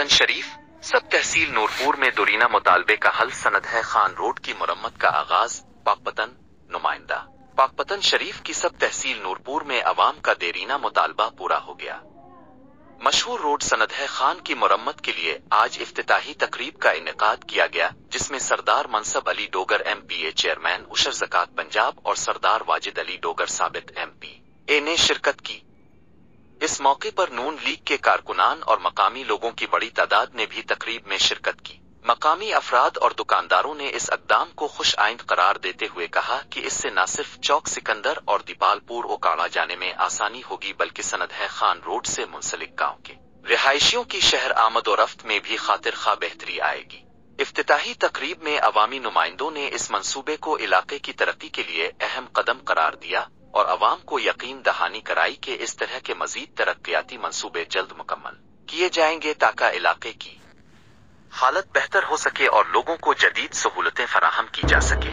पाकपतन शरीफ सब तहसील नूरपुर में दुरीना मुतालबे का हल सनद है खान रोड की मुरम्मत का आगाज पाकपतन नुमाइंदा पाकपतन शरीफ की सब तहसील नूरपुर में अवाम का देरीना मुतालबा पूरा हो गया। मशहूर रोड सनद है खान की मुरम्मत के लिए आज इफ्तिताही तकरीब का इनेकाद किया गया, जिसमें सरदार मनसब अली डोगर MPA चेयरमैन उशर ज़कात पंजाब और सरदार वाजिद अली डोगर साबित MPA ने शिरकत की। इस मौके पर नून लीग के कारकुनान और मकामी लोगों की बड़ी तादाद ने भी तकरीब में शिरकत की। मकामी अफराद और दुकानदारों ने इस इक़दाम को खुश आइंद करार देते हुए कहा कि इससे न सिर्फ चौक सिकंदर और दीपालपुर ओकाड़ा जाने में आसानी होगी, बल्कि सनद है खान रोड से मुंसलिक गांव के रिहायशियों की शहर आमद और रफ्त में भी खातिर खा बेहतरी आएगी। इफ्तिताही तकरीब में अवामी नुमाइंदों ने इस मंसूबे को इलाके की तरक्की के लिए अहम कदम करार दिया और अवाम को यकीन दहानी कराई कि इस तरह के मजीद तरक्याती मंसूबे जल्द मुकम्मल किए जाएंगे ताकि इलाके की हालत बेहतर हो सके और लोगों को जदीद सहूलतें फराहम की जा सके।